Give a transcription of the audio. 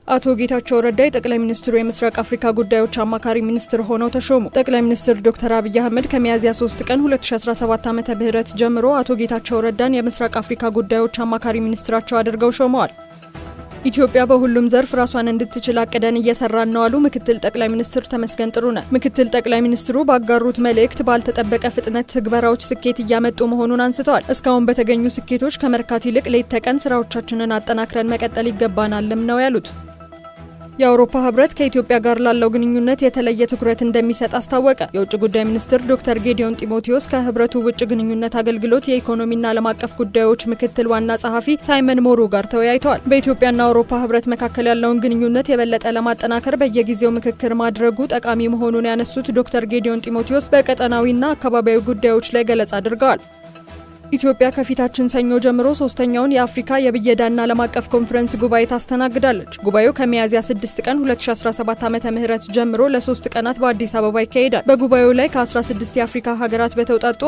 አቶ ጌታቸው ረዳ የጠቅላይ ሚኒስትሩ የምስራቅ አፍሪካ ጉዳዮች አማካሪ ሚኒስትር ሆነው ተሾሙ። ጠቅላይ ሚኒስትር ዶክተር አብይ አህመድ ከሚያዝያ 3 ቀን 2017 ዓ.ም ጀምሮ አቶ ጌታቸው ረዳን የምስራቅ አፍሪካ ጉዳዮች አማካሪ ሚኒስትራቸው አድርገው ሾመዋል። ኢትዮጵያ በሁሉም ዘርፍ ራሷን እንድትችል አቅደን እየሰራን ነው አሉ ምክትል ጠቅላይ ሚኒስትር ተመስገን ጥሩነህ። ምክትል ጠቅላይ ሚኒስትሩ ባጋሩት መልእክት ባልተጠበቀ ፍጥነት ትግበራዎች ስኬት እያመጡ መሆኑን አንስተዋል። እስካሁን በተገኙ ስኬቶች ከመርካት ይልቅ ሌት ተቀን ስራዎቻችንን አጠናክረን መቀጠል ይገባናልም ነው ያሉት። የአውሮፓ ህብረት ከኢትዮጵያ ጋር ላለው ግንኙነት የተለየ ትኩረት እንደሚሰጥ አስታወቀ። የውጭ ጉዳይ ሚኒስትር ዶክተር ጌዲዮን ጢሞቴዎስ ከህብረቱ ውጭ ግንኙነት አገልግሎት የኢኮኖሚና ዓለም አቀፍ ጉዳዮች ምክትል ዋና ጸሐፊ ሳይመን ሞሩ ጋር ተወያይተዋል። በኢትዮጵያና አውሮፓ ህብረት መካከል ያለውን ግንኙነት የበለጠ ለማጠናከር በየጊዜው ምክክር ማድረጉ ጠቃሚ መሆኑን ያነሱት ዶክተር ጌዲዮን ጢሞቴዎስ በቀጠናዊና አካባቢያዊ ጉዳዮች ላይ ገለጻ አድርገዋል። ኢትዮጵያ ከፊታችን ሰኞ ጀምሮ 3ኛውን የአፍሪካ የብየዳና ዓለም አቀፍ ኮንፈረንስ ጉባኤ ታስተናግዳለች። ጉባኤው ከሚያዝያ 6 ቀን 2017 ዓ.ም ጀምሮ ለ3 ቀናት በአዲስ አበባ ይካሄዳል። በጉባኤው ላይ ከ16 የአፍሪካ ሀገራት በተውጣጡ